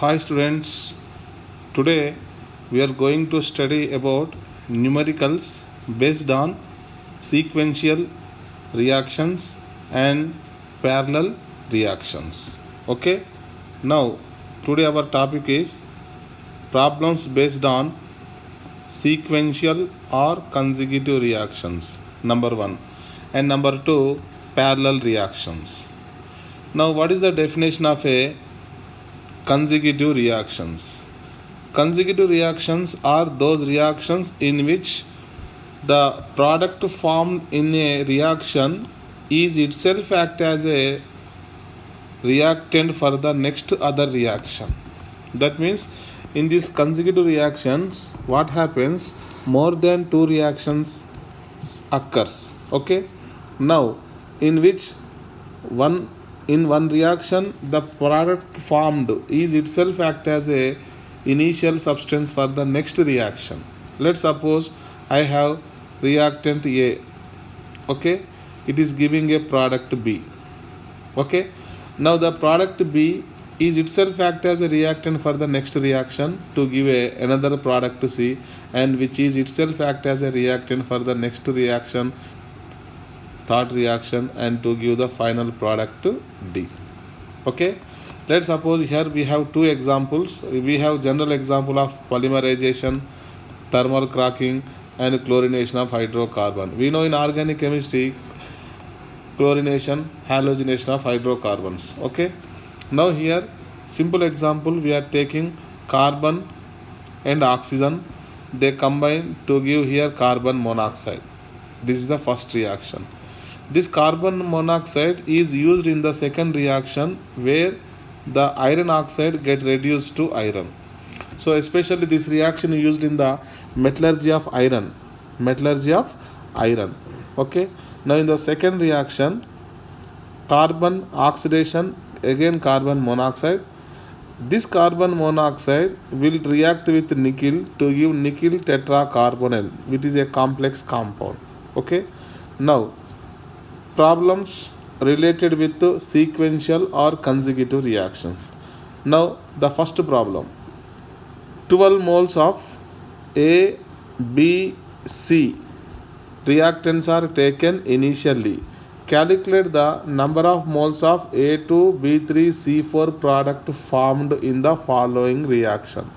Hi students, today we are going to study about numericals based on sequential reactions and parallel reactions. Okay, now today our topic is problems based on sequential or consecutive reactions, number one, and number two, parallel reactions. Now, what is the definition of a consecutive reactions? Consecutive reactions are those reactions in which the product formed in a reaction is itself act as a reactant for the next other reaction. That means in these consecutive reactions, what happens? More than two reactions occurs. Okay. Now, in which one in one reaction the product formed is itself act as a initial substance for the next reaction. Let's suppose I have reactant A. Okay, it is giving a product B. Okay, now the product B is itself act as a reactant for the next reaction to give another product to C, and which is itself act as a reactant for the next reaction, third reaction, and to give the final product to D. Okay, let's suppose here we have two examples. We have general example of polymerization, thermal cracking, and chlorination of hydrocarbon. We know in organic chemistry chlorination, halogenation of hydrocarbons. Okay, now here simple example, we are taking carbon and oxygen, they combine to give here carbon monoxide. This is the first reaction. This carbon monoxide is used in the second reaction where the iron oxide get reduced to iron. So especially this reaction used in the metallurgy of iron. Okay. Now in the second reaction, carbon oxidation, again carbon monoxide. This carbon monoxide will react with nickel to give nickel tetracarbonyl, which is a complex compound. Okay. Now problems related with sequential or consecutive reactions. Now the first problem, 12 moles of A, B, C reactants are taken initially. Calculate the number of moles of A2, B3, C4 product formed in the following reaction.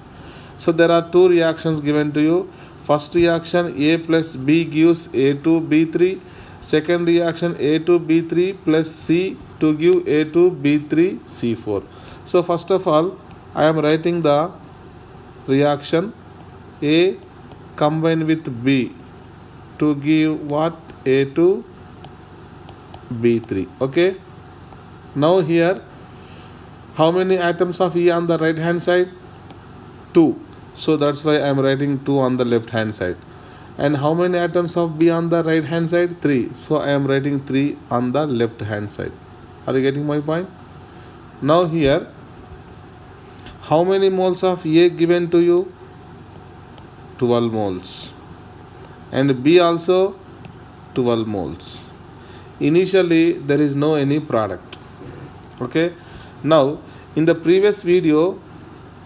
So there are two reactions given to you. First reaction, A plus B gives A2B3. Second reaction, A2B3 plus C to give A2B3C4. So first of all, I am writing the reaction A combined with B to give what? A2B3. Okay. Now here, how many atoms of E on the right hand side? 2. So that's why I am writing 2 on the left hand side. And how many atoms of B on the right hand side? 3. So I am writing 3 on the left hand side. Are you getting my point? Now here, how many moles of A given to you? 12 moles. And B also 12 moles. Initially there is no any product. Okay. Now in the previous video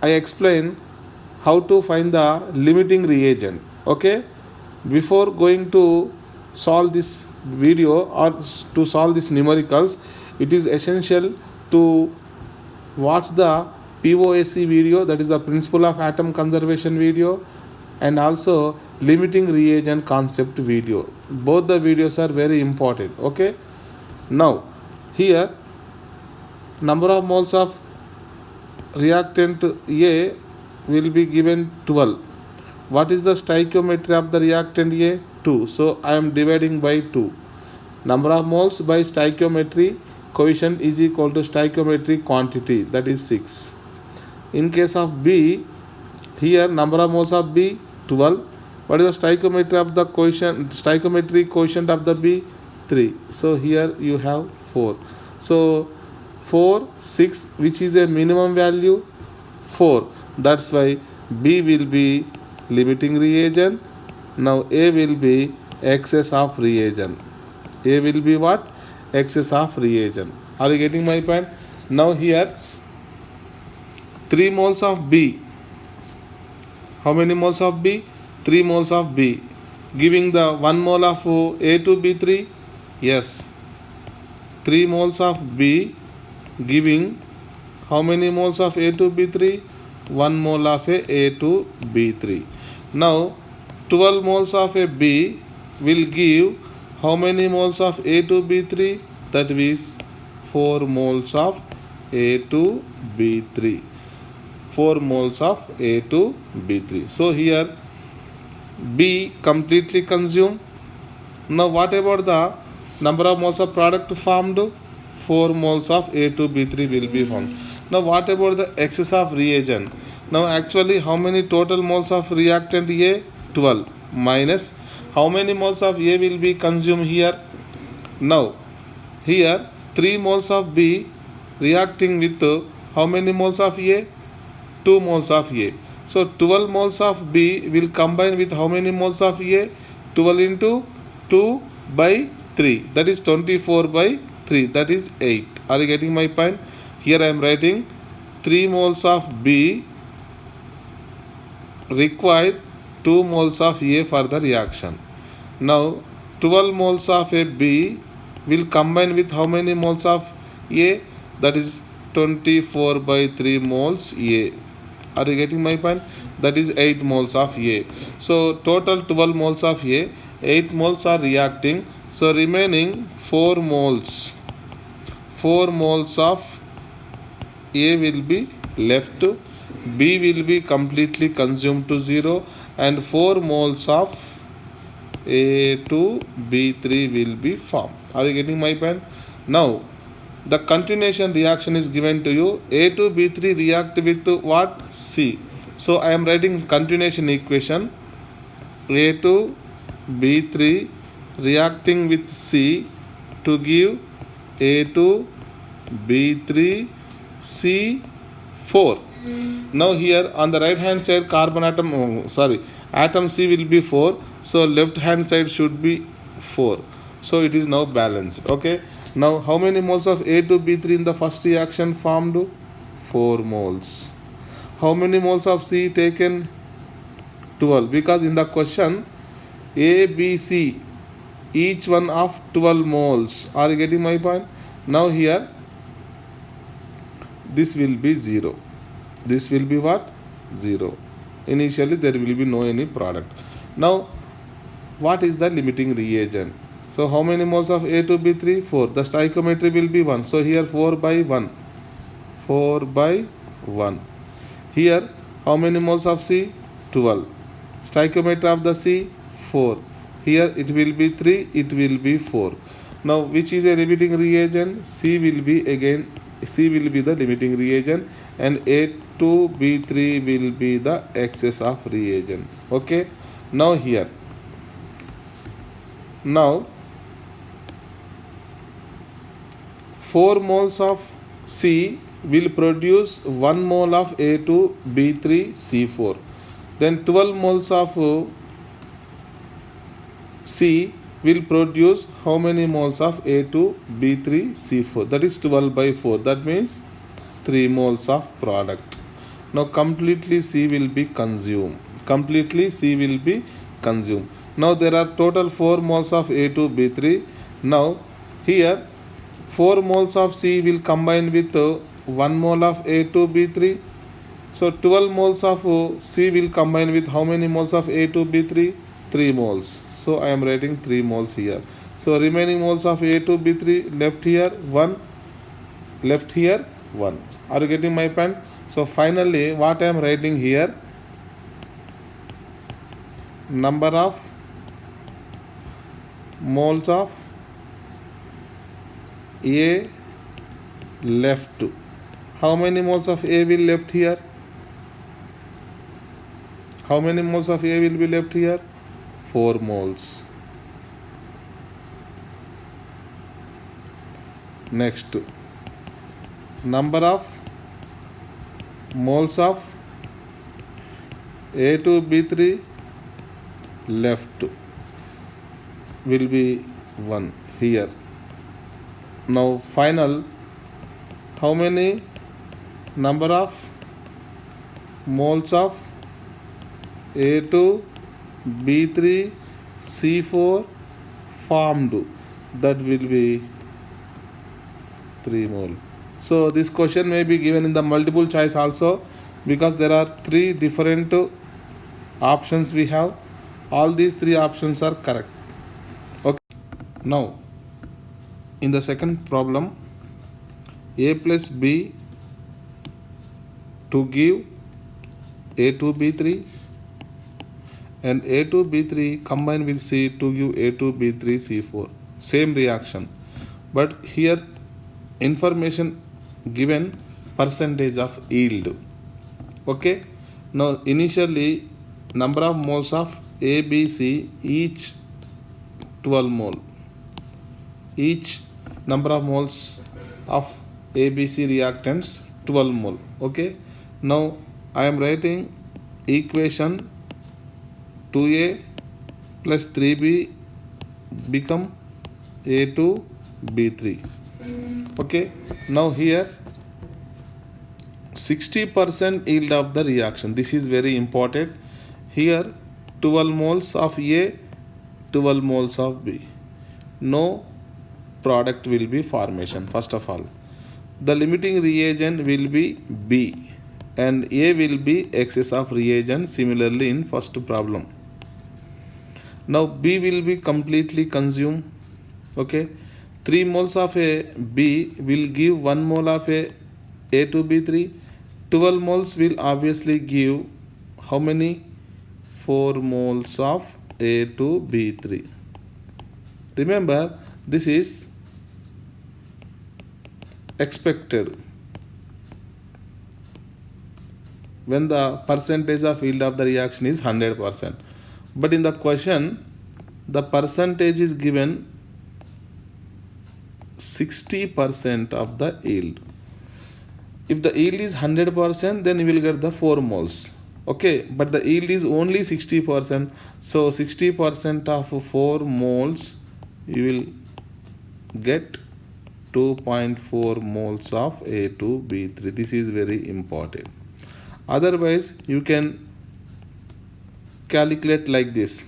I explained how to find the limiting reagent. Okay. Before going to solve this video or to solve these numericals, it is essential to watch the POAC video, that is the principle of atom conservation video, and also limiting reagent concept video. Both the videos are very important. Okay. Now here, number of moles of reactant A will be given 12. What is the stoichiometry of the reactant A? 2. So I am dividing by 2. Number of moles by stoichiometry coefficient is equal to stoichiometry quantity, that is 6. In case of B, here number of moles of B 12. What is the stoichiometry of the stoichiometry quotient of the B? 3. So here you have 4. So 4, 6, which is a minimum value? 4. That's why B will be limiting reagent. Now A will be excess of reagent. A will be what? Excess of reagent. Are you getting my point? Now here 3 moles of B. How many moles of B? 3 moles of B. Giving the 1 mole of A2B3? Yes. 3 moles of B giving how many moles of A2B3? 1 mole of A2B3. Now 12 moles of a B will give how many moles of A2B3? That is 4 moles of A2B3. 4 moles of A2B3. So here B completely consumed. Now what about the number of moles of product formed? 4 moles of A2B3 will be formed. Now what about the excess of reagent? Now actually how many total moles of reactant A? 12 minus how many moles of A will be consumed here? Now here 3 moles of B reacting with how many moles of A? 2 moles of A. So 12 moles of B will combine with how many moles of A? 12 into 2 by 3. That is 24 by 3. That is 8. Are you getting my point? Here I am writing 3 moles of B required 2 moles of A for the reaction. Now 12 moles of a B will combine with how many moles of A? That is 24 by 3 moles A. Are you getting my point? That is 8 moles of A. So total 12 moles of A, 8 moles are reacting. So remaining 4 moles. 4 moles of A will be left. B will be completely consumed to 0 and 4 moles of A2B3 will be formed. Are you getting my point? Now the continuation reaction is given to you. A2B3 react with what? C. So I am writing continuation equation. A2B3 reacting with C to give A2B3 C4. Now here on the right hand side carbon atom, atom C will be 4. So left hand side should be 4. So it is now balanced. Okay. Now how many moles of A2B3 in the first reaction formed? 4 moles. How many moles of C taken? 12. Because in the question A, B, C each one of 12 moles. Are you getting my point? Now here this will be 0. This will be what? 0. Initially there will be no any product. Now what is the limiting reagent? So how many moles of A2B3? 4. The stoichiometry will be 1. So here 4 by 1. 4 by 1. Here how many moles of C? 12. Stoichiometry of the C? 4. Here it will be 3. It will be 4. Now which is a limiting reagent? C will be the limiting reagent and A2B3 will be the excess of reagent. Okay. Now here. Now 4 moles of C will produce 1 mole of A2B3C4. Then 12 moles of C will produce how many moles of A2B3C4? That is 12 by 4. That means 3 moles of product. Now completely C will be consumed. Now there are total 4 moles of A2B3. Now here 4 moles of C will combine with 1 mole of A2B3. So 12 moles of C will combine with how many moles of A2B3? 3 moles. So I am writing 3 moles here. So remaining moles of A2B3 left here 1. Left here 1. Are you getting my point? So finally what I am writing here? Number of moles of A left. How many moles of A will left here? How many moles of A will be left here? 4 moles. Next, number of moles of A2B3 left will be 1 here. Now final, how many number of moles of A2B3C4 formed. That will be 3 mole. So this question may be given in the multiple choice also, because there are 3 different options we have. All these 3 options are correct. Okay. Now in the second problem, A plus B to give A2B3 and A2B3 combined with C to give A2B3C4. Same reaction, but here information given percentage of yield. Okay. Now initially number of moles of ABC, each 12 mole. Each number of moles of ABC reactants 12 mole. Okay. Now I am writing equation 2A plus 3B become A2B3. Okay. Now here 60% yield of the reaction. This is very important. Here 12 moles of A, 12 moles of B. No product will be formation. First of all, the limiting reagent will be B and A will be excess of reagent, similarly in first problem. Now B will be completely consumed. Okay. 3 moles of a B will give 1 mole of a A2B3. 12 moles will obviously give how many? 4 moles of A2B3. Remember, this is expected when the percentage of yield of the reaction is 100%. But in the question, the percentage is given 60% of the yield. If the yield is 100%, then you will get the 4 moles. Okay, but the yield is only 60%. So 60% of 4 moles, you will get 2.4 moles of A2B3. This is very important. Otherwise, you can calculate like this.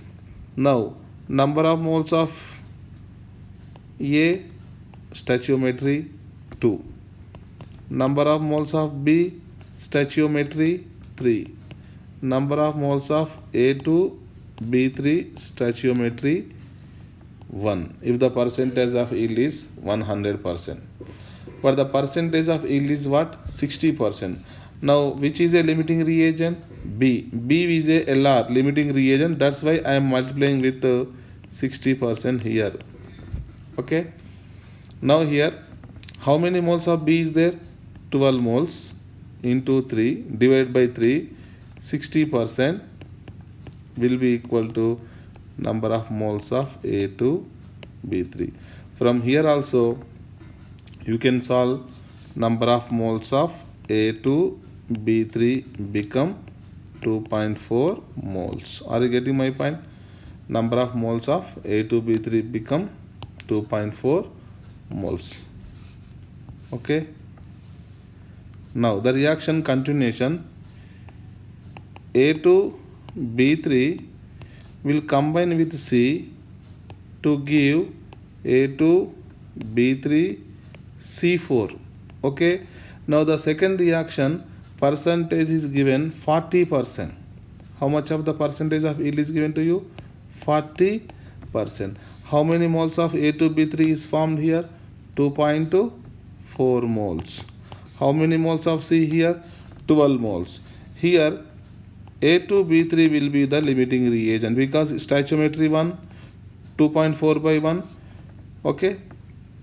Now, number of moles of A, stoichiometry 2. Number of moles of B, stoichiometry 3. Number of moles of A2B3, stoichiometry 1. If the percentage of yield is 100%. But the percentage of yield is what? 60%. Now, which is a limiting reagent? B. B is a LR, limiting reagent. That's why I am multiplying with 60% here. Okay. Now here, how many moles of B is there? 12 moles into 3 divided by 3. 60% will be equal to number of moles of A2B3. From here also, you can solve number of moles of A2B3 become 2.4 moles. Are you getting my point? Number of moles of A2B3 become 2.4 moles. Okay. Now the reaction continuation, A2B3 will combine with C to give A2B3C4. Okay. Now the second reaction, percentage is given 40%. How much of the percentage of yield is given to you? 40%. How many moles of A2B3 is formed here? 2.4 moles. How many moles of C here? 12 moles. Here A2B3 will be the limiting reagent because stoichiometry 1, 2.4 by 1, okay,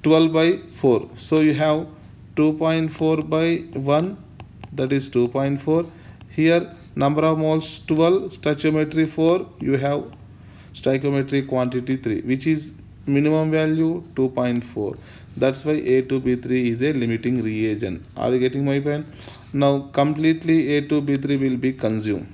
12 by 4. So you have 2.4 by 1, that is 2.4. Here number of moles 12, stoichiometry 4, you have stoichiometry quantity 3, which is minimum value 2.4. That's why A2B3 is a limiting reagent. Are you getting my point? Now completely A2B3 will be consumed.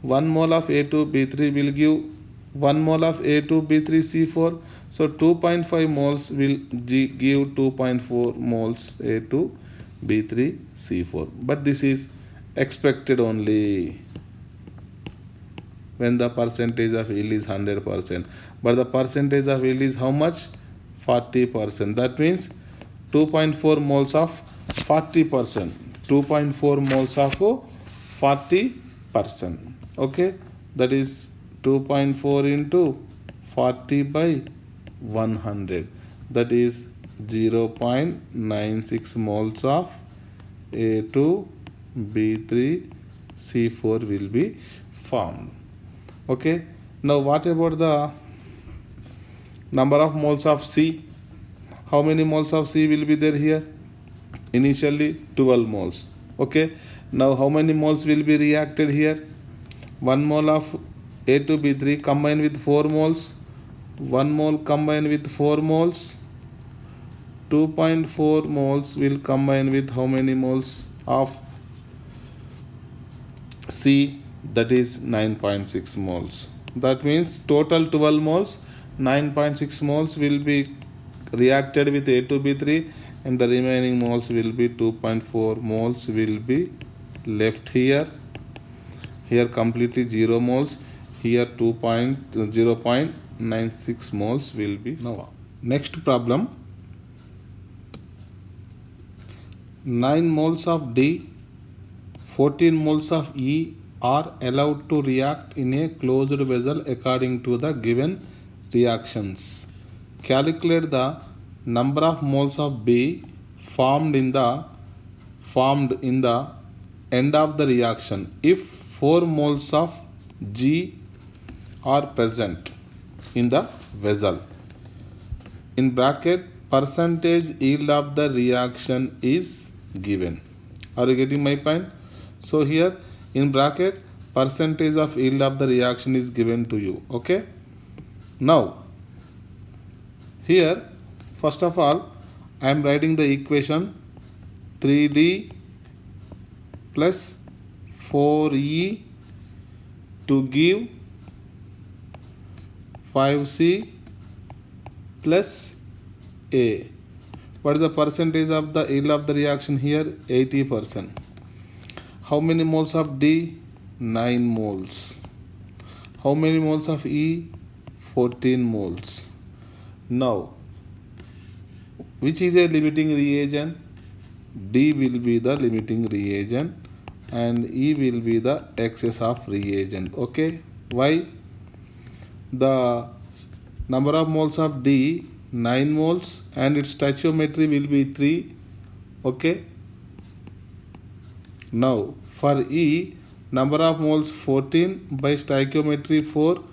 1 mole of A2B3 will give 1 mole of A2B3C4. So 2.5 moles will give 2.4 moles A2B3C4. But this is expected only when the percentage of yield is 100%. But the percentage of yield is how much? 40%. That means 2.4 moles of 40%. 2.4 moles of 40%. Okay, that is 2.4 into 40 by 100. That is 0.96 moles of A2, B3, C4 will be formed. Okay, now what about the number of moles of C? How many moles of C will be there here? Initially 12 moles. Okay, now how many moles will be reacted here? 1 mole of A2B3 combined with 4 moles, 1 mole combined with 4 moles, 2.4 moles will combine with how many moles of C? That is 9.6 moles. That means total 12 moles, 9.6 moles will be reacted with A2B3 and the remaining moles will be 2.4 moles will be left here. Here completely 0 moles, here 0.96 moles will be. Now next problem, 9 moles of D, 14 moles of E are allowed to react in a closed vessel according to the given reactions. Calculate the number of moles of B formed in the end of the reaction if 4 moles of G are present in the vessel. In bracket, percentage yield of the reaction is given. Are you getting my point? So here in bracket, percentage of yield of the reaction is given to you. Okay. Now here first of all I am writing the equation 3D plus 4E to give 5C plus A. What is the percentage of the yield of the reaction here? 80%. How many moles of D? 9 moles. How many moles of E? 14 moles. Now, which is a limiting reagent? D will be the limiting reagent and E will be the excess of reagent. Okay, why? The number of moles of D 9 moles and its stoichiometry will be 3. Okay, now for E, number of moles 14 by stoichiometry 4,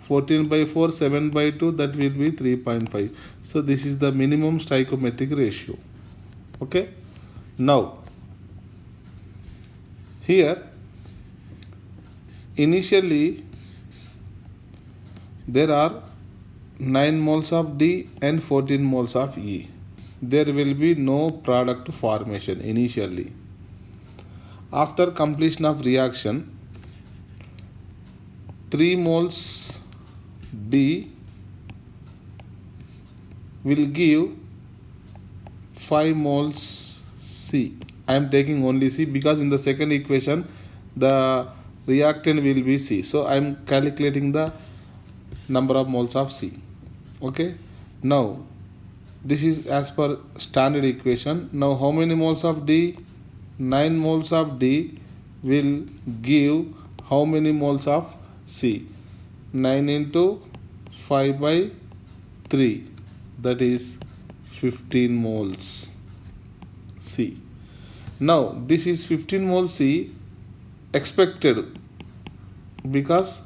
14 by 4, 7 by 2, that will be 3.5. So this is the minimum stoichiometric ratio. Okay, now here initially there are 9 moles of D and 14 moles of E. There will be no product formation initially. After completion of reaction, 3 moles D will give 5 moles C. I am taking only C because in the second equation the reactant will be C. So I am calculating the number of moles of C. Okay, now this is as per standard equation. Now how many moles of D? 9 moles of D will give how many moles of C? 9 into 5 by 3, that is 15 moles C. Now this is 15 moles C expected, because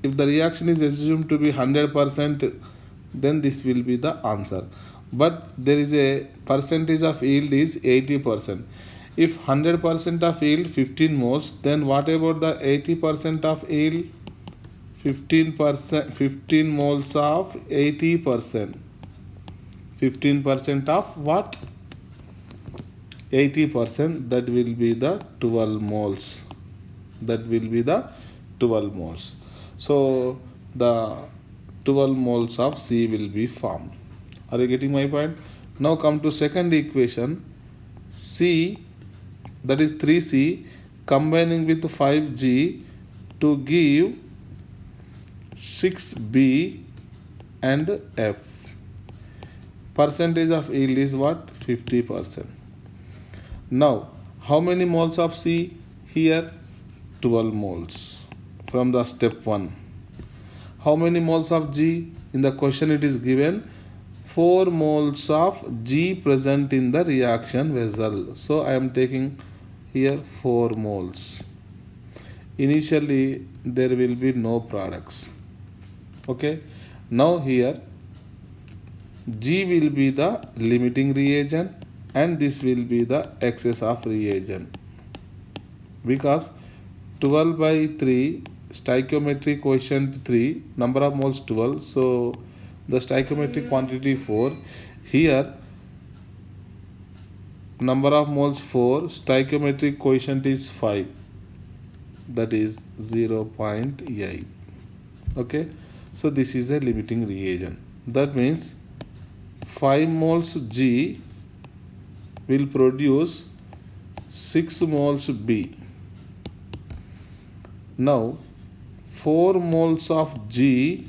if the reaction is assumed to be 100%, then this will be the answer. But there is a percentage of yield is 80%. If 100% of yield 15 moles, then what about the 80% of yield? 15 moles of 80%. 15% of what? 80%, that will be the 12 moles. That will be the 12 moles. So the 12 moles of C will be formed. Are you getting my point? Now come to second equation. C, that is 3C, combining with 5G to give 6B and F. Percentage of yield is what? 50%. Now, how many moles of C here? 12 moles from the step 1. How many moles of G? In the question it is given 4 moles of G present in the reaction vessel. So I am taking here 4 moles. Initially there will be no products. Okay. Now here G will be the limiting reagent and this will be the excess of reagent. Because 12 by 3 stoichiometric coefficient 3, number of moles 12, so the stoichiometric quantity 4. Here number of moles 4, stoichiometric coefficient is 5, that is 0.8. Okay, so this is a limiting reagent. That means 5 moles G will produce 6 moles B. Now 4 moles of G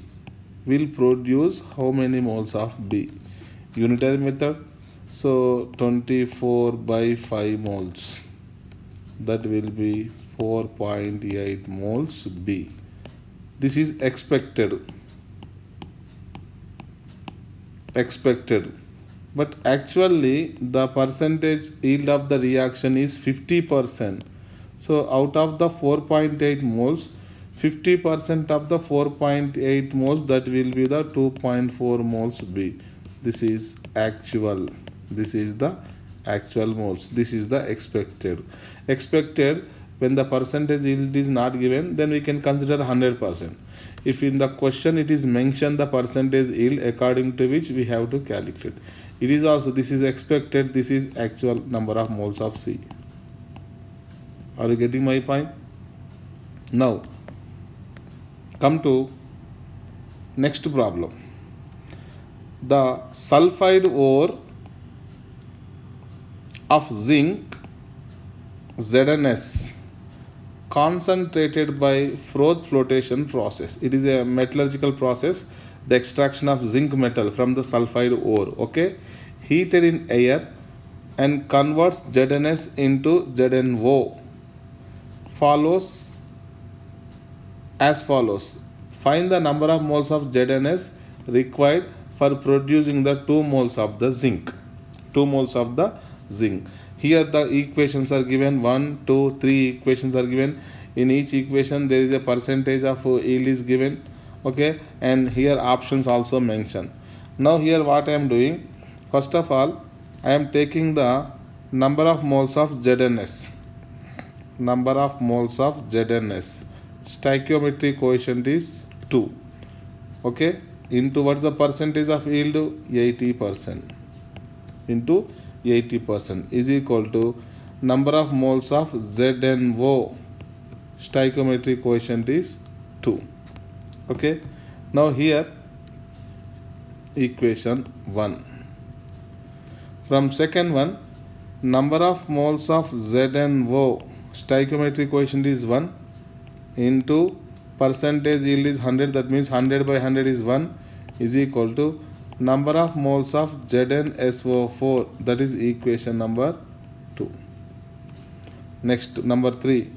will produce how many moles of B? Unitary method. So 24 by 5 moles. That will be 4.8 moles B. This is expected. But actually the percentage yield of the reaction is 50%. So out of the 4.8 moles, 50% of the 4.8 moles, that will be the 2.4 moles B. This is actual. This is the actual moles. This is the expected. When the percentage yield is not given, then we can consider 100%. If in the question it is mentioned the percentage yield according to which we have to calculate. It is also, this is expected, this is actual number of moles of C. Are you getting my point? Now, come to next problem. The sulfide ore of zinc ZnS concentrated by froth flotation process. It is a metallurgical process, the extraction of zinc metal from the sulfide ore. Okay, heated in air and converts ZnS into ZnO. Follows as follows. Find the number of moles of ZnS required for producing the 2 moles of the zinc. 2 moles of the zinc. Here the equations are given, 1, 2, 3 equations are given. In each equation there is a percentage of yield is given. Okay, and here options also mentioned. Now here what I am doing, first of all I am taking the number of moles of ZnS. Number of moles of ZnS. Stoichiometric coefficient is 2. Okay, into what's the percentage of yield? 80%. Into 80% is equal to number of moles of ZnO. Stoichiometric coefficient is 2. Okay, now here equation 1. From second one, number of moles of ZnO, stoichiometric coefficient is 1, into percentage yield is 100, that means 100 by 100 is 1, is equal to number of moles of ZnSO4, that is equation number 2. Next, number 3,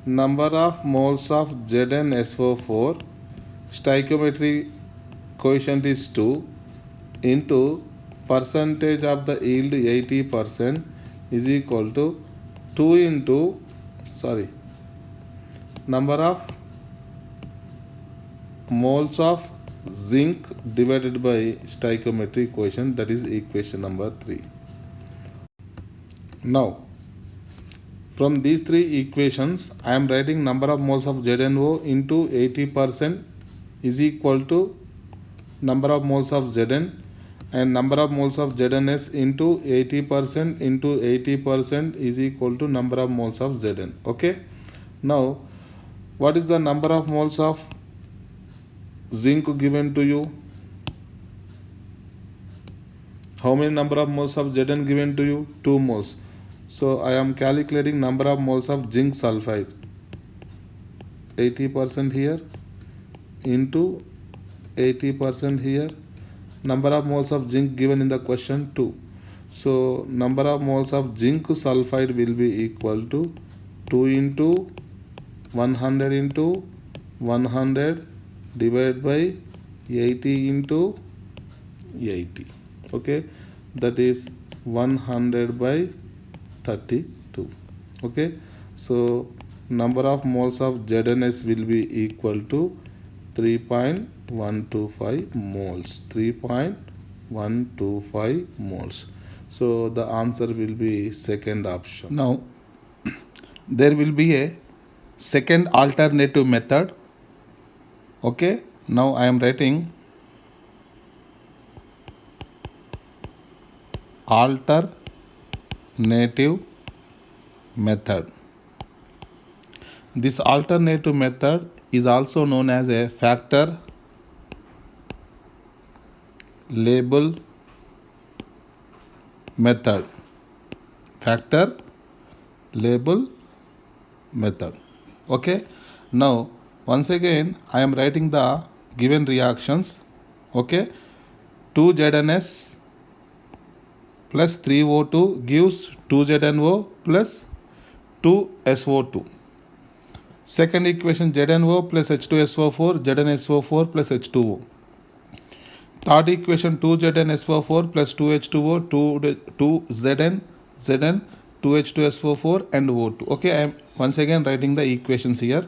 number of moles of ZnSO4, stoichiometric coefficient is 2, into percentage of the yield 80% is equal to 2 into number of moles of zinc divided by stoichiometric coefficient, that is equation number 3. Now from these 3 equations I am writing number of moles of ZnO into 80% is equal to number of moles of Zn, and number of moles of ZnS into 80% into 80% is equal to number of moles of Zn. Okay, now what is the number of moles of zinc given to you? How many number of moles of Zn given to you? 2 moles. So I am calculating number of moles of zinc sulfide. 80% here into 80% here. Number of moles of zinc given in the question 2. So number of moles of zinc sulfide will be equal to 2 into 100 into 100 divided by 80 into 80. Okay, that is 100 by 32. Okay, so number of moles of ZnS will be equal to 3.125 moles. 3.125 moles. So the answer will be second option. Now there will be a second alternative method. Okay, now I am writing alternative method. This alternative method is also known as a factor label method. Factor label method. Okay, now once again I am writing the given reactions. Okay, 2ZnS plus 3O2 gives 2ZnO plus 2SO2. Second equation, ZnO plus H2SO4, ZnSO4 plus H2O. Third equation, 2ZnSO4 plus 2H2O, 2Zn, 2H2SO4 and O2. Okay, I am once again writing the equations here.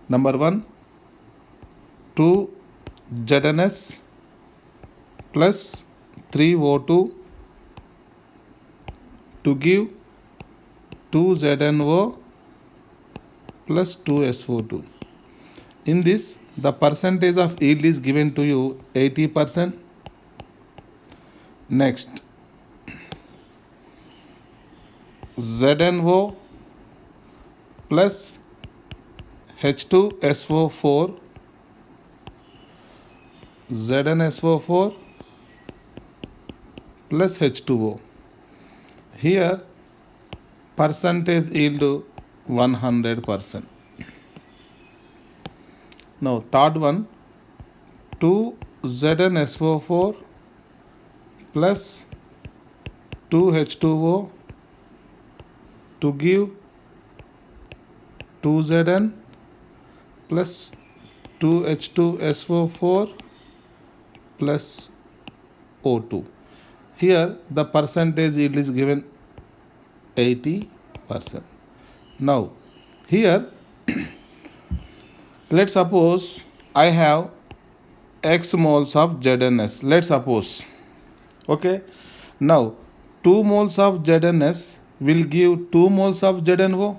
Number 1, 2ZnS plus 3O2 to give 2ZnO plus 2SO2. In this, the percentage of yield is given to you 80%. Next, ZnO plus H2SO4, ZnSO4 plus H2O. Here percentage yield 100%. Now third one, 2ZnSO4 plus 2H2O to give 2Zn plus 2H2SO4 plus O2. Here the percentage yield is given 80%. Now here let's suppose I have X moles of ZnS. Let's suppose. Okay. Now 2 moles of ZnS will give 2 moles of ZnO.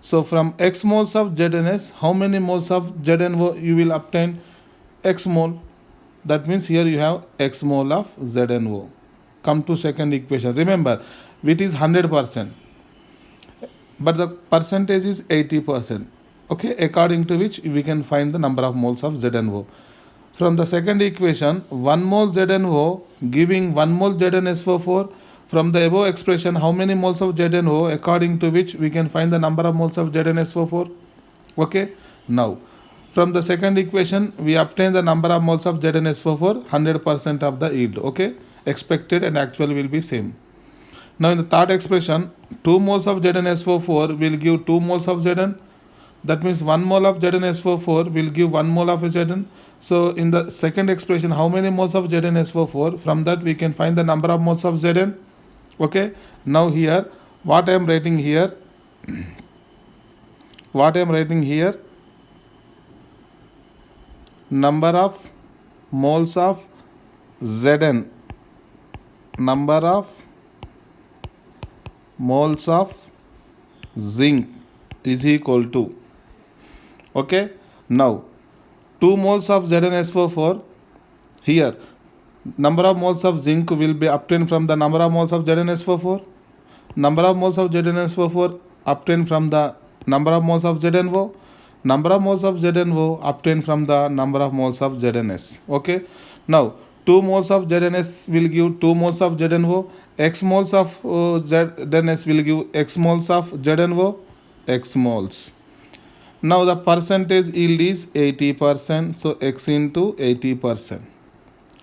So from X moles of ZnS, how many moles of ZnO you will obtain? X mole. That means here you have X mole of ZnO. Come to second equation. Remember, it is 100%, but the percentage is 80%. Okay, according to which we can find the number of moles of ZnO. From the second equation, 1 mole ZnO giving 1 mole ZnSO4. From the above expression, how many moles of ZnO, according to which we can find the number of moles of ZnSO4. Okay, now from the second equation, we obtain the number of moles of ZnSO4, 100% of the yield. Okay, expected and actual will be same. Now in the third expression, 2 moles of ZnSO4 will give 2 moles of Zn. That means 1 mole of ZnSO4 will give 1 mole of Zn. So in the second expression, how many moles of ZnSO4? From that we can find the number of moles of Zn. Okay. Now here, what I am writing here? Number of moles of Zn. Number of moles of zinc is equal to. Okay. Now 2 moles of ZnSO4. Here number of moles of zinc will be obtained from the number of moles of ZnSO4. Number of moles of ZnSO4 obtained from the number of moles of ZnO. Number of moles of ZnO obtained from the number of moles of ZnS. Okay. Now 2 moles of ZnS will give 2 moles of ZnO. X moles of ZnS will give X moles of ZnO, X moles. Now the percentage yield is 80%, so X into 80%.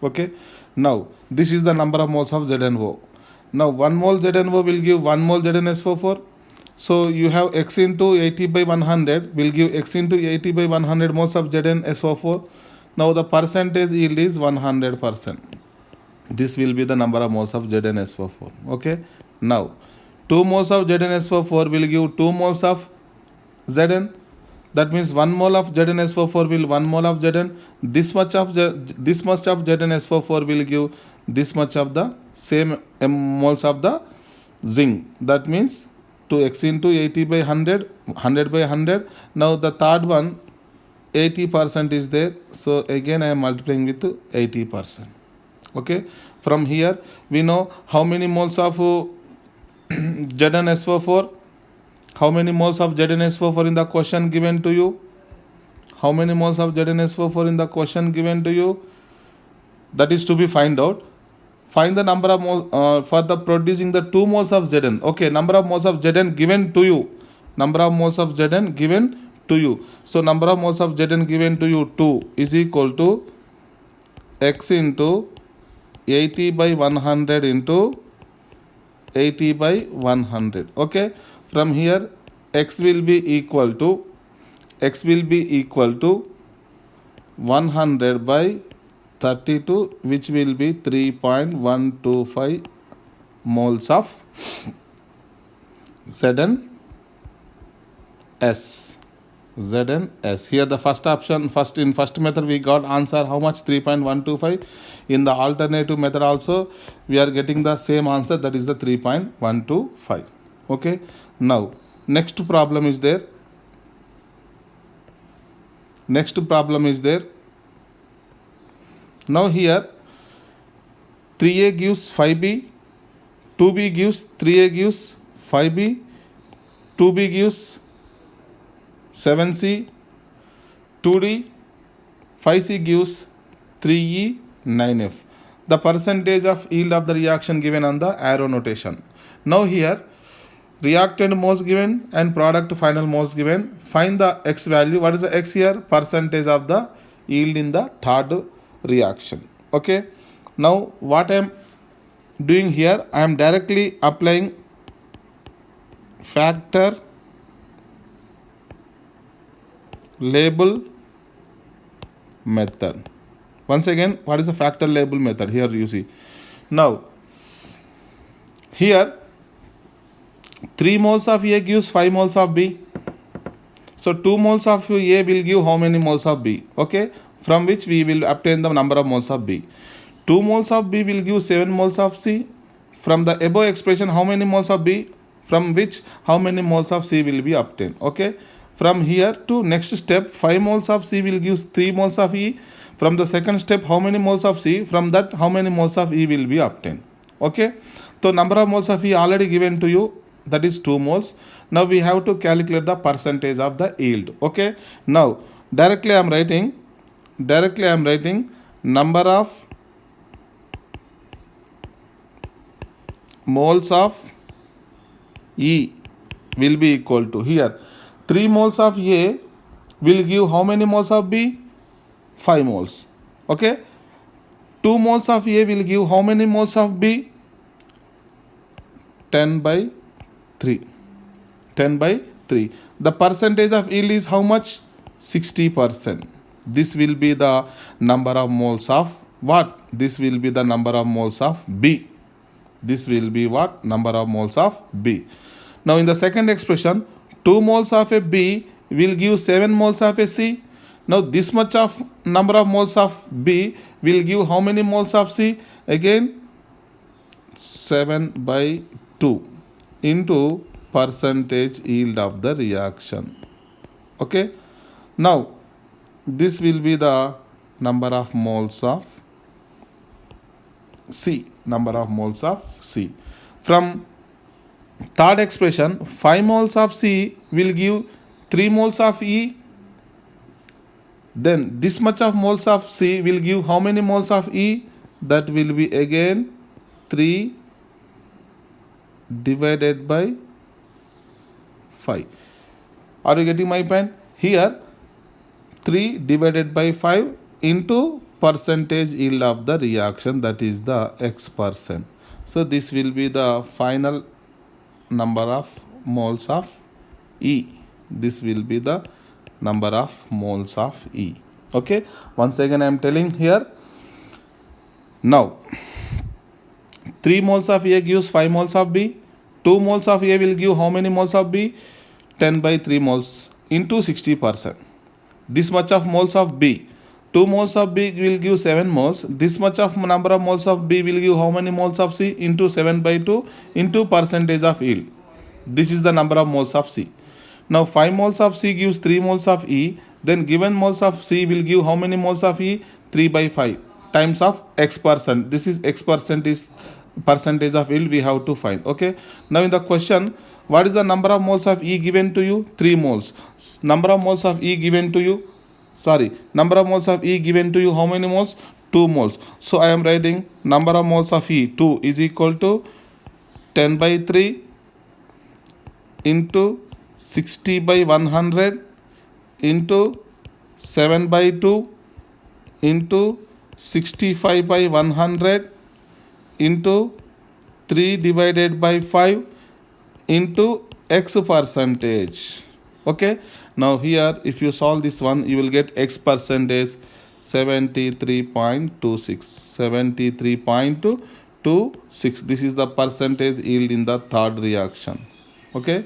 Okay. Now this is the number of moles of ZnO. Now 1 mole ZnO will give 1 mole ZnSO4. So you have X into 80 by 100 will give X into 80 by 100 moles of ZnSO4. Now the percentage yield is 100%. This will be the number of moles of ZnSO4. Okay. Now 2 moles of ZnSO4 will give 2 moles of Zn. That means 1 mole of ZnSO4 will 1 mole of Zn. This much of ZnSO4 will give this much of the same moles of the zinc. That means 2x into 80 by 100, 100 by 100. Now the third one 80% is there. So again I am multiplying with 80%. Okay. From here we know how many moles of ZnSO4. How many moles of ZnSO4 in the question given to you? How many moles of ZnSO4 in the question given to you? That is to be find out. Find the number of moles for the producing the 2 moles of Zn. Okay, number of moles of Zn given to you. Number of moles of Zn given to you. So number of moles of Zn given to you 2 is equal to X into 80 by 100 into 80 by 100. Okay. From here X will be equal to 100 by 32, which will be 3.125 moles of ZnS. Here the first option, first method we got answer how much? 3.125. In the alternative method also we are getting the same answer, that is the 3.125. Okay. Now next problem is there. Now here 3a gives 5b, 2b gives 3a gives 5b, 2b gives 7c, 2d 5c gives 3e 9f. The percentage of yield of the reaction given on the arrow notation. Now here reactant moles given and product final moles given. Find the X value. What is the X here? Percentage of the yield in the third reaction. Okay. Now what I am doing here, I am directly applying factor label method. Once again, what is the factor label method? Here you see. Now here 3 moles of A gives 5 moles of B. So 2 moles of A will give how many moles of B? Okay. From which we will obtain the number of moles of B. 2 moles of B will give 7 moles of C. From the above expression, how many moles of B? From which how many moles of C will be obtained? Okay. From here to next step, 5 moles of C will give 3 moles of E. From the second step, how many moles of C? From that, how many moles of E will be obtained? Okay. So number of moles of E already given to you, that is 2 moles. Now we have to calculate the percentage of the yield. Okay. Now directly I am writing number of moles of E will be equal to, here 3 moles of A will give how many moles of B? 5 moles. Okay. 2 moles of A will give how many moles of B? 10 by 3. 10 by 3. The percentage of yield is how much? 60%. This will be the number of moles of what? This will be the number of moles of B. This will be what? Number of moles of B. Now in the second expression, 2 moles of a B will give 7 moles of a C. Now this much of number of moles of B will give how many moles of C? Again 7 by 2 into percentage yield of the reaction. Okay. Now this will be the number of moles of C. Number of moles of C. From third expression, 5 moles of C will give 3 moles of E. Then this much of moles of C will give how many moles of E? that will be again 3 divided by 5. Are you getting my point? Here 3 divided by 5 into percentage yield of the reaction, that is the X%. So this will be the final number of moles of E. This will be the number of moles of E. Okay, once again I am telling here. Now 3 moles of A gives 5 moles of B. 2 moles of A will give how many moles of B? 10 by 3 moles into 60%. This much of moles of B. 2 moles of B will give 7 moles. This much of number of moles of B will give how many moles of C? Into 7 by 2 into percentage of yield. This is the number of moles of C. Now 5 moles of C gives 3 moles of E. Then given moles of C will give how many moles of E? 3 by 5 times of X%. This is X% is percentage of yield we have to find. Okay. Now in the question, what is the number of moles of E given to you? 3 moles. Number of moles of E given to you? Number of moles of E given to you, how many moles? 2 moles. So I am writing number of moles of E, 2, is equal to 10 by 3 into 60 by 100 into 7 by 2 into 65 by 100 into 3 divided by 5 into X percentage. Okay. Now here if you solve this one, you will get X percentage 73.26. 73.26. This is the percentage yield in the third reaction. Okay.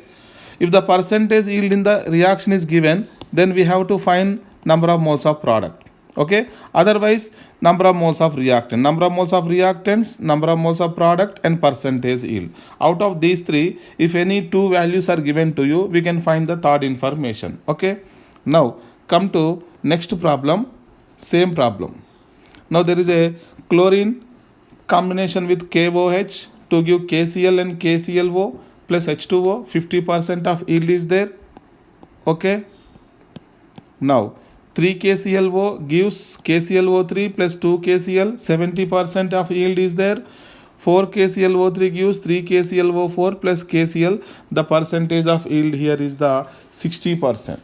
If the percentage yield in the reaction is given, then we have to find number of moles of product. Okay. Otherwise, number of moles of reactant, number of moles of reactants, number of moles of product, and percentage yield. Out of these three, if any two values are given to you, we can find the third information. Okay. Now come to next problem. Same problem. Now there is a chlorine combination with KOH to give KCl and KClO plus H2O. 50% of yield is there. Okay. Now 3KClO gives KClO3 plus 2KCl. 70% of yield is there. 4KClO3 gives 3KClO4 plus KCl. The percentage of yield here is the 60%.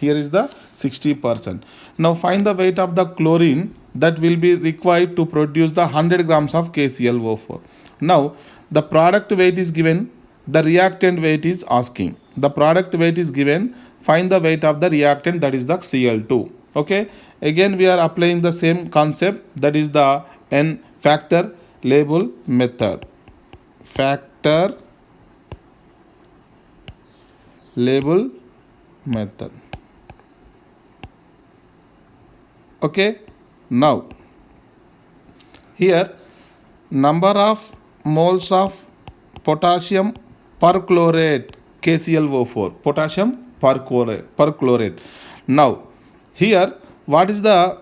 Here is the 60%. Now find the weight of the chlorine that will be required to produce the 100 grams of KClO4. Now the product weight is given, the reactant weight is asking. The product weight is given, find the weight of the reactant, that is the Cl2. Okay. Again we are applying the same concept, that is the N factor label method. Factor label method. Okay. Now here number of moles of potassium perchlorate KClO4, potassium perchlorate. Now here what is the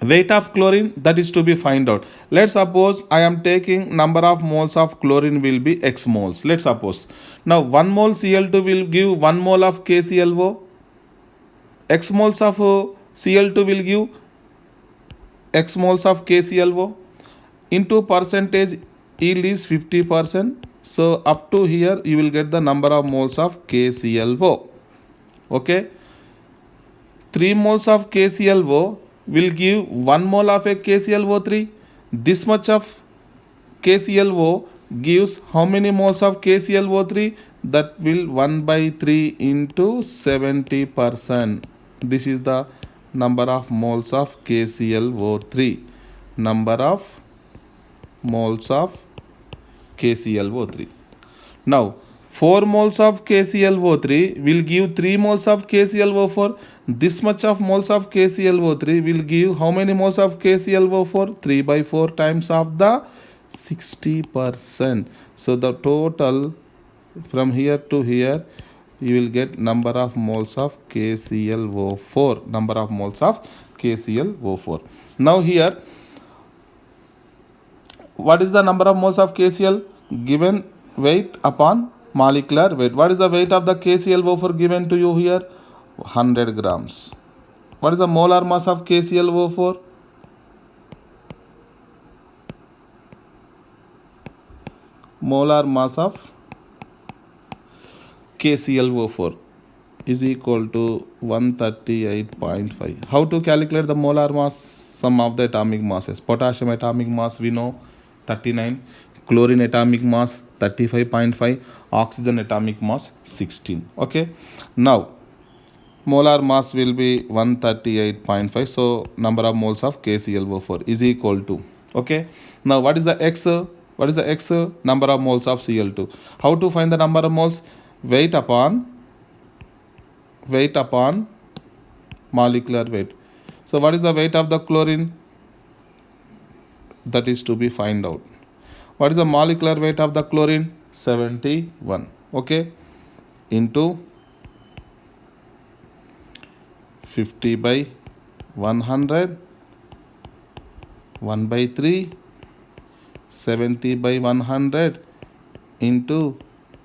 weight of chlorine, that is to be find out. Let's suppose I am taking number of moles of chlorine will be X moles. Let's suppose now 1 mole Cl2 will give 1 mole of KClO. X moles of Cl2 will give X moles of KClO into percentage yield is 50%. So up to here you will get the number of moles of KClO. Okay. 3 moles of KClO will give 1 mole of a KClO3. This much of KClO gives how many moles of KClO3? That will 1 by 3 into 70%. This is the number of moles of KClO3. Number of moles of KClO3. Now 4 moles of KClO3 will give 3 moles of KClO4. This much of moles of KClO3 will give how many moles of KClO4? 3 by 4 times of the 60%. So the total from here to here you will get number of moles of KClO4. Number of moles of KClO4. Now here what is the number of moles of KCl? Given weight upon molecular weight. What is the weight of the KClO4 given to you here? 100 grams. What is the molar mass of KClO4? molar mass of KClO4 is equal to 138.5. How to calculate the molar mass? Sum of the atomic masses. Potassium atomic mass we know 39, chlorine atomic mass 35.5, oxygen atomic mass 16. Okay, now molar mass will be 138.5, so number of moles of KClO4 is equal to, okay, now what is the X? What is the X? Number of moles of Cl2. How to find the number of moles? Weight upon molecular weight. So what is the weight of the chlorine? That is to be find out. What is the molecular weight of the chlorine? 71. Okay, into 50 by 100, 1 by 3, 70 by 100 into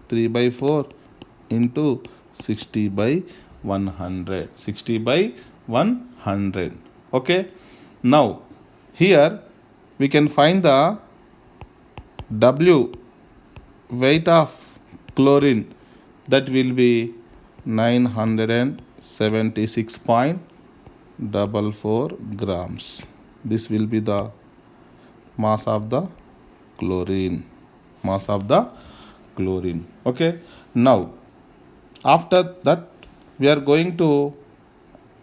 3 by 4 into 60 by 100. 60 by 100. Okay, now here we can find the W, weight of chlorine, that will be 976.44 grams. This will be the mass of the chlorine. Okay, now after that we are going to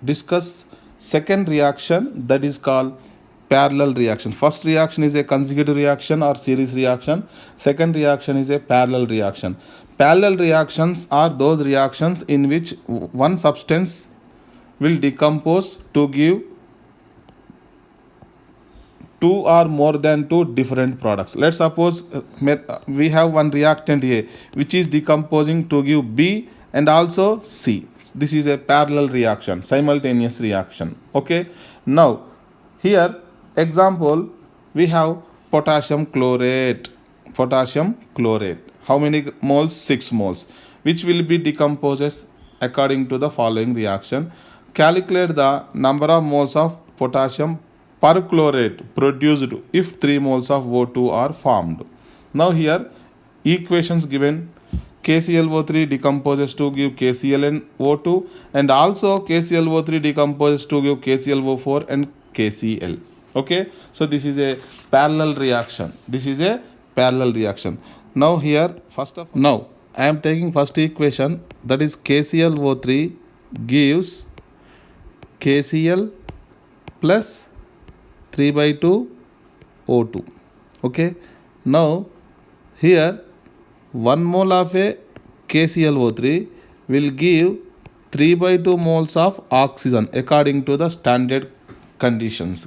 discuss second reaction, that is called parallel reaction. First reaction is a consecutive reaction or series reaction. Second reaction is a parallel reaction. Parallel reactions are those reactions in which one substance will decompose to give two or more than two different products. Let's suppose we have one reactant A which is decomposing to give B and also C. This is a parallel reaction, simultaneous reaction. Okay, now here example we have potassium chlorate. How many moles? 6 moles, which will be decomposed according to the following reaction. Calculate the number of moles of potassium perchlorate produced if 3 moles of O2 are formed. Now here equations given. KClO3 decomposes to give KClO2 and also KClO3 decomposes to give KClO4 and KCl. Okay, so this is a parallel reaction. Now here now I am taking first equation, that is KClO3 gives KCl plus 3 by 2 O2. Okay, now here 1 mole of a KClO3 will give 3 by 2 moles of oxygen according to the standard conditions,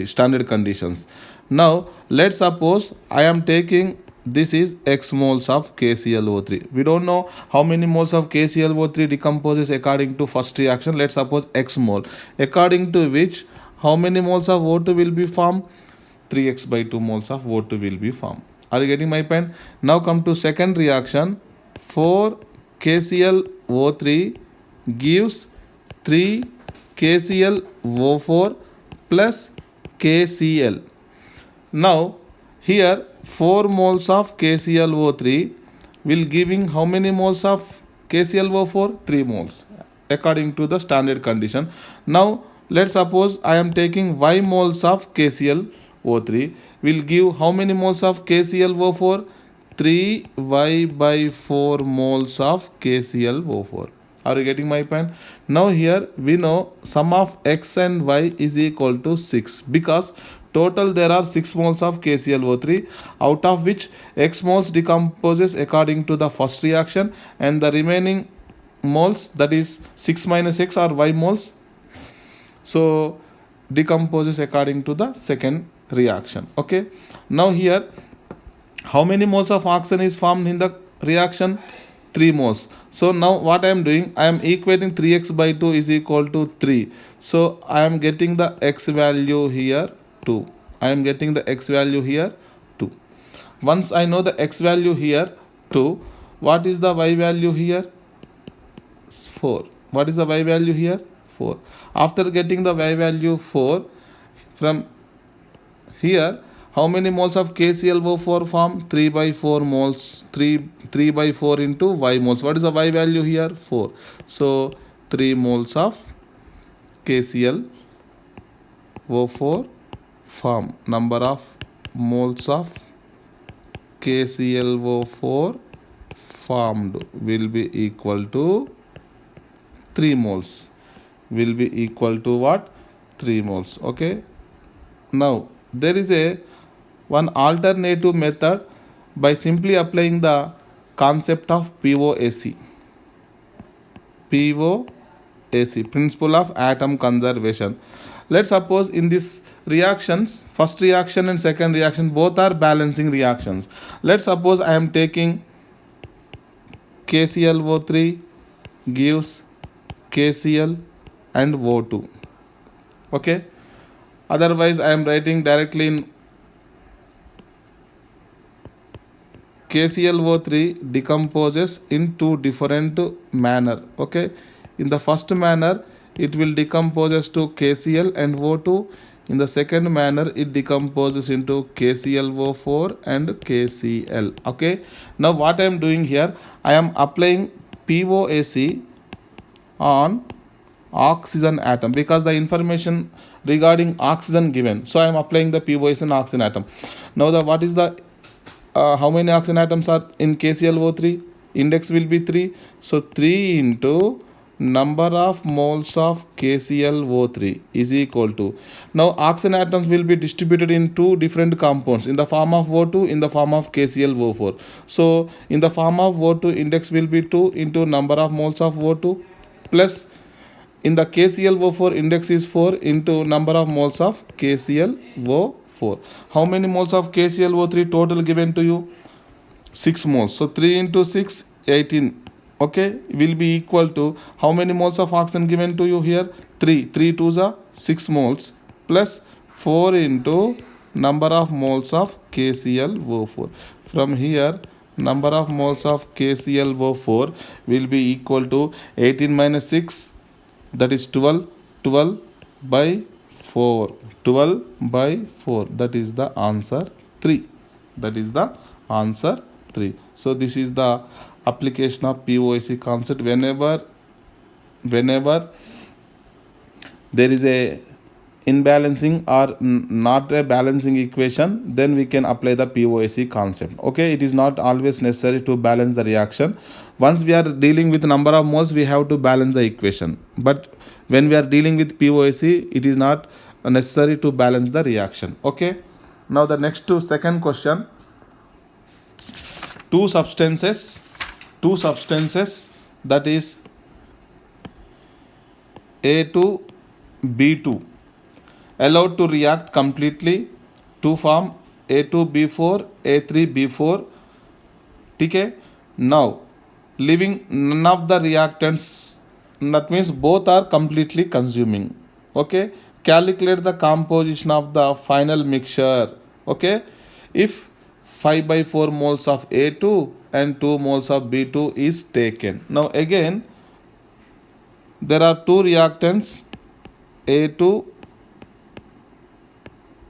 standard conditions. Now let's suppose I am taking this is X moles of KClO3. We don't know how many moles of KClO3 decomposes according to first reaction. Let's suppose X mole, according to which how many moles of O2 will be formed? 3x by 2 moles of O2 will be formed. Are you getting my point? Now come to second reaction. 4 KClO3 gives 3 KClO4 plus KCl. Now here 4 moles of KClO3 will giving how many moles of KClO4? 3 moles according to the standard condition. Now let's suppose I am taking Y moles of KClO3 will give how many moles of KClO4? 3Y by 4 moles of KClO4. Are you getting my point? Now here we know sum of X and Y is equal to 6 because total there are 6 moles of KClO3, out of which X moles decomposes according to the first reaction and the remaining moles, that is 6 minus X or Y moles, so decomposes according to the second reaction. Okay, now here how many moles of oxygen is formed in the reaction? 3 moles. So now what I am doing, I am equating 3x by 2 is equal to 3. So I am getting the x value here 2. Once I know the x value here 2, what is the y value here? 4. What is the y value here? 4. After getting the y value 4, from here How many moles of KClO4 form? 3 by 4 moles. 3 by 4 into Y moles. What is the Y value here? 4. So 3 moles of KClO4 form. Number of moles of KClO4 formed will be equal to 3 moles. Will be equal to what? 3 moles. Okay. Now there is one alternative method by simply applying the concept of POAC. POAC, principle of atom conservation. Let's suppose in this reactions, first reaction and second reaction both are balancing reactions. Let's suppose I am taking KClO3 gives KCl and O2. Okay. Otherwise I am writing directly in KClO3 decomposes in two different manner. Okay. In the first manner it will decomposes to KCl and O2. In the second manner it decomposes into KClO4 and KCl. Okay. Now what I am doing here, I am applying POAC on oxygen atom because the information regarding oxygen given. So I am applying the POAC on oxygen atom. Now the what is the how many oxygen atoms are in KClO3? Index will be 3. So 3 into number of moles of KClO3 is equal to. Now oxygen atoms will be distributed in two different compounds in the form of O2, in the form of KClO4. So in the form of O2 index will be 2 into number of moles of O2 plus in the KClO4 index is 4 into number of moles of KClO4. How many moles of KClO3 total given to you? 6 moles. So 3 into 6, 18. Okay, will be equal to how many moles of oxygen given to you here? 3. 3 2s are 6 moles plus 4 into number of moles of KClO4. From here, number of moles of KClO4 will be equal to 18 minus 6, that is 12. 12 by 4. 12 by 4. That is the answer 3. That is the answer 3. So this is the application of POAC concept. Whenever there is a imbalancing or not a balancing equation, then we can apply the POAC concept. Okay, it is not always necessary to balance the reaction. Once we are dealing with number of moles, we have to balance the equation. But when we are dealing with POAC, it is not necessary to balance the reaction. Okay. Now the next to second question. Two substances that is A2, B2 allowed to react completely to form A2B4, A3B4. Okay. Now leaving none of the reactants, that means both are completely consuming. Okay. Calculate the composition of the final mixture. Okay. If 5 by 4 moles of A2 and 2 moles of B2 is taken. Now again there are two reactants A2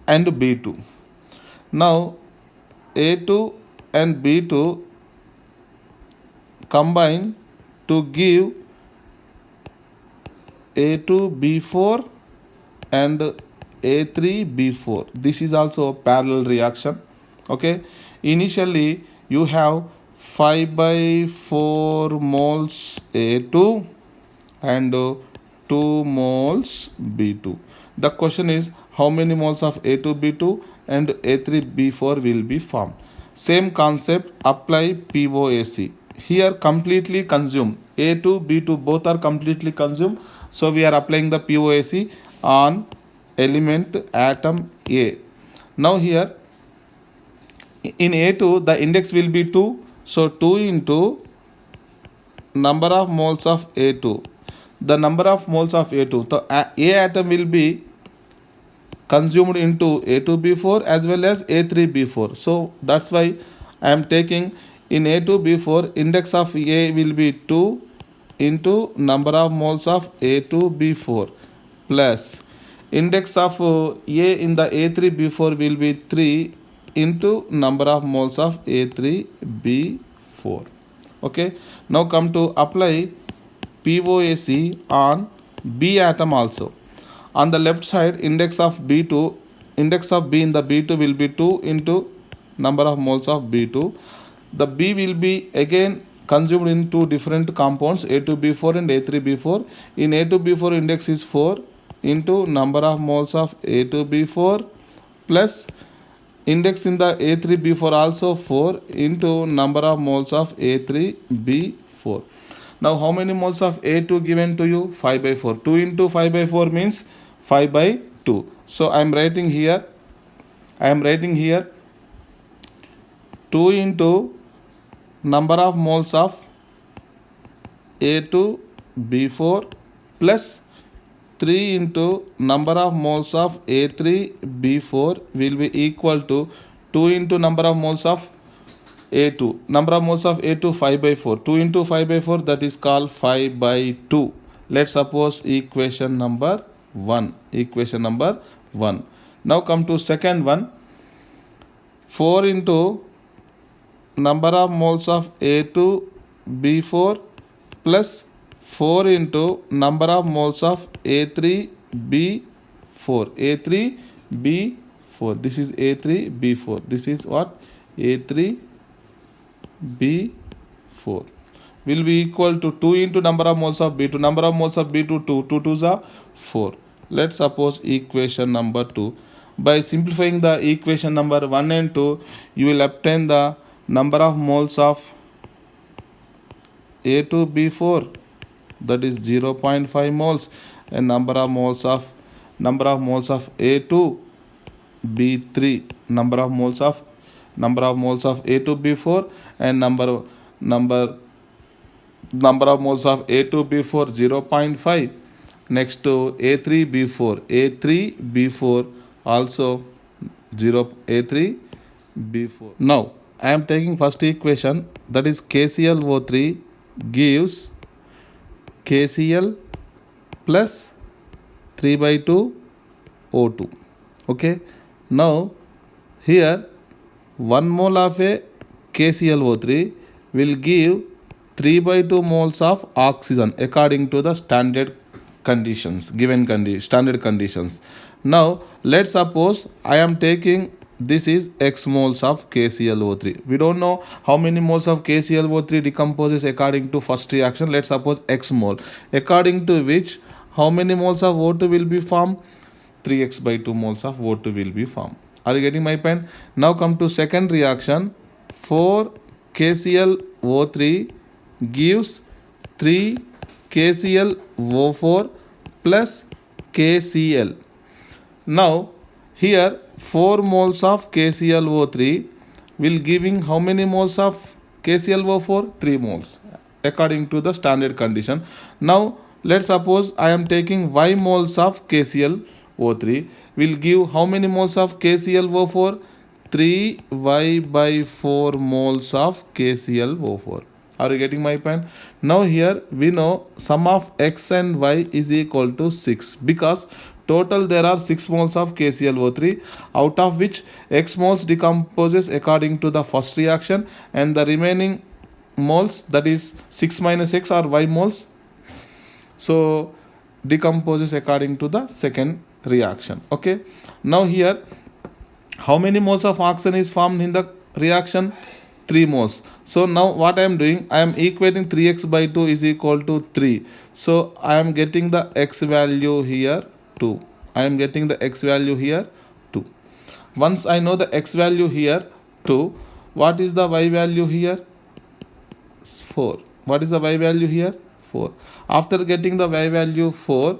and B2. Now A2 and B2 combine to give A2B4 and A3B4. This is also a parallel reaction. Okay. Initially you have 5 by 4 moles A2 and 2 moles B2. The question is how many moles of A2B2 and A3B4 will be formed. Same concept, apply POAC. Here completely consumed. A2, B2 both are completely consumed. So we are applying the POAC on element atom A. Now here in A2 the index will be 2. So 2 into number of moles of A2. The number of moles of A2. The A atom will be consumed into A2B4 as well as A3B4. So that's why I am taking in A2B4 index of A will be 2 into number of moles of A2B4 plus index of A in the A3B4 will be 3 into number of moles of A3B4. Okay, now come to apply POAC on B atom also. On the left side, index of B in the B2 will be 2 into number of moles of B2. The B will be again consumed in two different compounds, A2B4 and A3B4. In A2B4 index is 4 into number of moles of A2B4 plus index in the A3B4 also 4 into number of moles of A3B4. Now how many moles of A2 given to you? 5 by 4. 2 into 5 by 4 means 5 by 2. So I am writing here 2 into number of moles of A2B4 plus 3 into number of moles of A3B4 will be equal to 2 into number of moles of A2. Number of moles of A2 5 by 4. 2 into 5 by 4, that is called 5 by 2. Let's suppose equation number 1. Now come to second one. 4 into number of moles of A2B4 plus 4 into number of moles of A3B4. A3B4. This is A3B4. This is what? A3B4 will be equal to 2 into number of moles of B2. Number of moles of B2 2. 2 2s are 4. Let's suppose equation number 2. By simplifying the equation number 1 and 2, you will obtain the number of moles of A2B4, that is 0.5 moles, and number of moles of A2B3, number of moles of A2B4, and number of moles of A2B4 0.5. Next to A3B4 also 0 A3B4. Now I am taking first equation, that is KClO3 gives KCl plus 3 by 2 O2. Okay, now here 1 mole of a KClO3 will give 3 by 2 moles of oxygen according to the standard conditions, standard conditions. Now let's suppose I am taking this is X moles of KClO3. We don't know how many moles of KClO3 decomposes according to first reaction. Let's suppose X mole, according to which how many moles of O2 will be formed? 3x by 2 moles of O2 will be formed. Are you getting my point? Now come to second reaction. 4 KClO3 gives 3 KClO4 plus KCl. Now here 4 moles of KClO3 will giving how many moles of KClO4? 3 moles according to the standard condition. Now let's suppose I am taking Y moles of KClO3 will give how many moles of KClO4? 3Y by 4 moles of KClO4. Are you getting my point? Now here we know sum of X and Y is equal to 6 because total there are 6 moles of KClO3, out of which X moles decomposes according to the first reaction and the remaining moles, that is 6 minus X, are Y moles, so decomposes according to the second reaction. Okay, now here how many moles of oxygen is formed in the reaction? 3 moles. So now what I am doing, I am equating 3x by 2 is equal to 3. So I am getting the x value here 2. I am getting the x value here 2. Once I know the x value here 2, what is the y value here? 4. What is the y value here? 4. After getting the y value 4,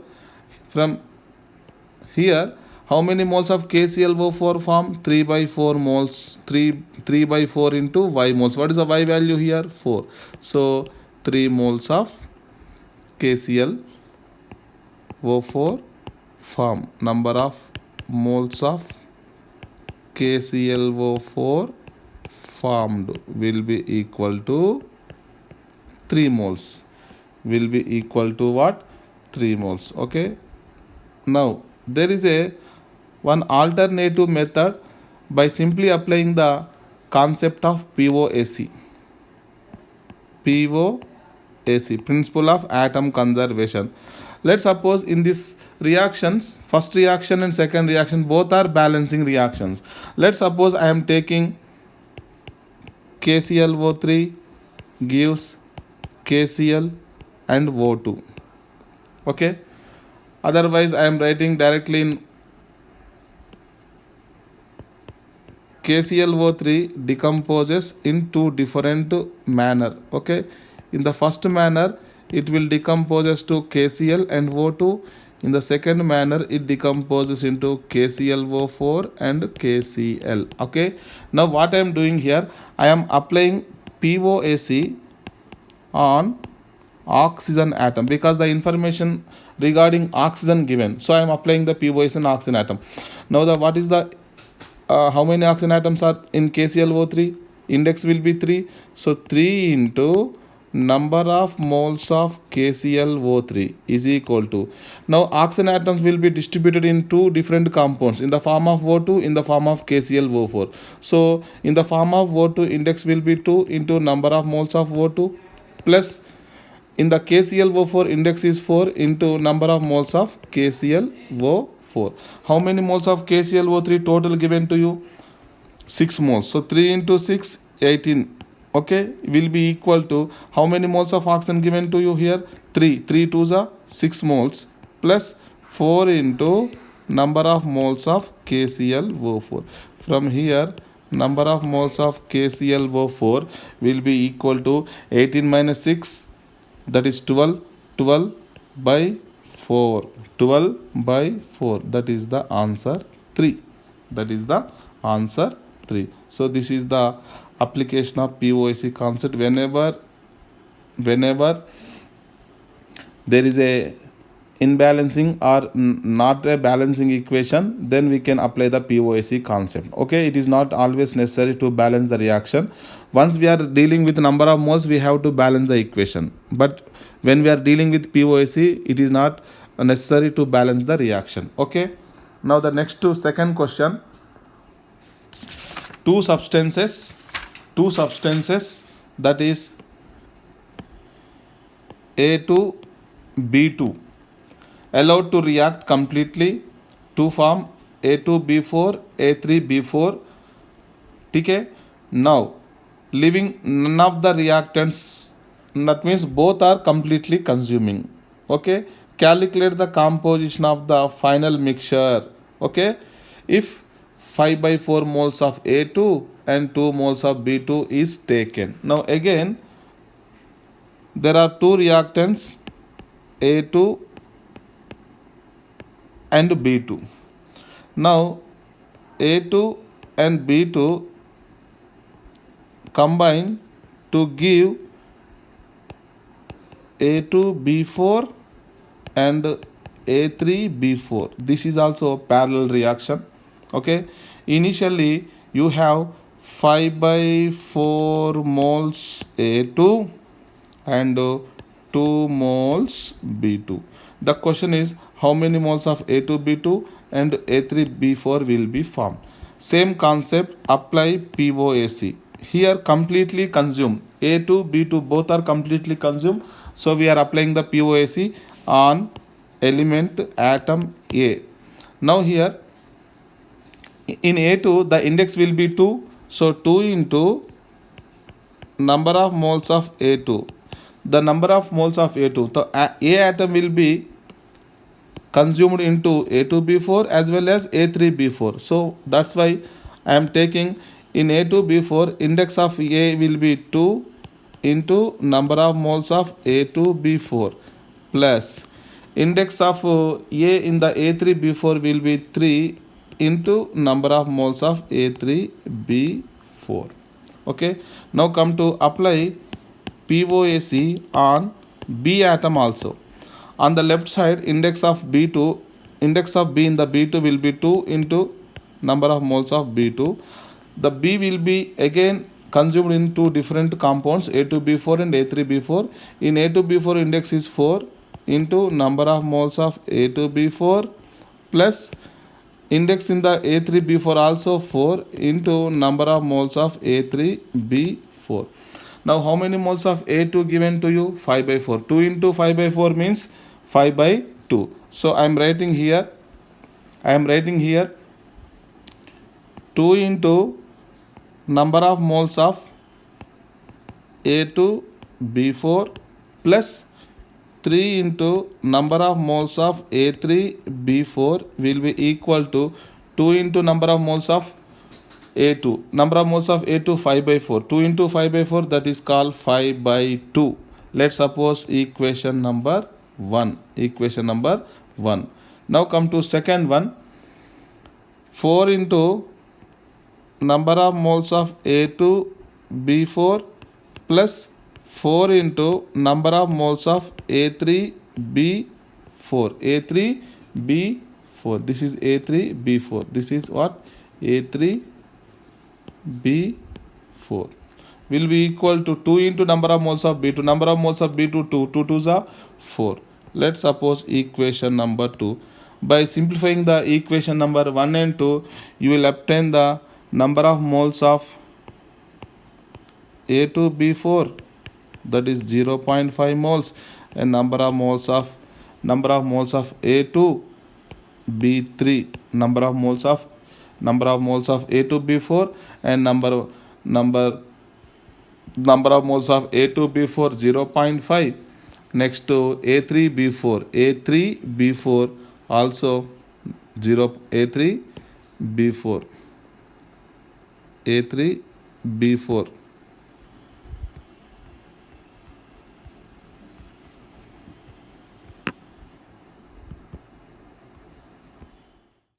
from here how many moles of KClO4 form? 3 by 4 moles. 3 by 4 into Y moles. What is the Y value here? 4. So 3 moles of KClO4 form. Number of moles of KClO4 formed will be equal to 3 moles. Will be equal to what? 3 moles. Okay. Now there is a one alternative method by simply applying the concept of POAC. POAC, principle of atom conservation. Let's suppose in this reactions, first reaction and second reaction both are balancing reactions. Let's suppose I am taking KClO3 gives KCl and O2. Okay, otherwise I am writing directly in KClO3 decomposes in two different manner. Okay, in the first manner it will decomposes to KCl and O2. In the second manner it decomposes into KClO4 and KCl. Okay, now what I am doing here, I am applying POAC on oxygen atom because the information regarding oxygen given, so I am applying the POAC on oxygen atom. Now the what is the how many oxygen atoms are in KClO3? Index will be 3. So 3 into number of moles of KClO3 is equal to, now oxygen atoms will be distributed in two different compounds in the form of O2, in the form of KClO4. So in the form of O2, index will be 2 into number of moles of O2 plus in the KClO4 index is 4 into number of moles of KClO4. How many moles of KClO3 total given to you? 6 moles. So 3 into 6, 18. Okay, will be equal to how many moles of oxygen given to you here? 3. 3 2s are 6 moles plus 4 into number of moles of KClO4. From here, number of moles of KClO4 will be equal to 18 minus 6, that is 12. 12 by 4. 12 by 4. That is the answer 3. That is the answer 3. So this is the application of POAC concept. Whenever there is a imbalancing or not a balancing equation, then we can apply the POAC concept. Okay, it is not always necessary to balance the reaction. Once we are dealing with number of moles, we have to balance the equation. But when we are dealing with POAC, it is not necessary to balance the reaction. Okay, now the next to second question. Two substances that is A2 B2 allowed to react completely to form A2B4 A3B4. Okay, now leaving none of the reactants, that means both are completely consuming. Okay, calculate the composition of the final mixture. Okay, if 5 by 4 moles of A2 and 2 moles of B2 is taken. Now again there are two reactants A2 and B2. Now A2 and B2 combine to give A2B4 and A3B4. This is also a parallel reaction. Okay, initially you have 5 by 4 moles A2 and 2 moles B2. The question is how many moles of A2B2 and A3B4 will be formed. Same concept, apply POAC. Here completely consumed. A2, B2 both are completely consumed. So we are applying the POAC on element atom A. Now here in A2 the index will be 2. So 2 into number of moles of A2. The number of moles of A2. So A atom will be consumed into A2B4 as well as A3B4. So that's why I am taking in A2B4 index of A will be 2 into number of moles of A2B4 plus index of A in the A3B4 will be 3 into number of moles of A3B4. Okay, now come to apply POAC on B atom also. On the left side, index of B in the B2 will be 2 into number of moles of B2. The B will be again consumed in two different compounds A2B4 and A3B4. In A2B4 index is 4 into number of moles of A2B4 plus index in the A3B4 also 4 into number of moles of A3B4. Now how many moles of A2 given to you? 5 by 4. 2 into 5 by 4 means 5 by 2. So I am writing here 2 into number of moles of A2B4 plus 3 into number of moles of A3B4 will be equal to 2 into number of moles of A2. Number of moles of A2 5 by 4. 2 into 5 by 4, that is called 5 by 2. Let's suppose equation number 1. Now come to second one. 4 into number of moles of A2B4 plus 4 into number of moles of A3B4. This is A3B4. This is what? A3B4 will be equal to 2 into number of moles of B2. Number of moles of B2 2. 2 2s are 4. Let's suppose equation number 2. By simplifying the equation number 1 and 2, you will obtain the number of moles of A2B4, that is 0.5 moles, and number of moles of A2B3, number of moles of A2B4, and number of moles of A2B4 0.5. Next to A3B4 also 0. A3B4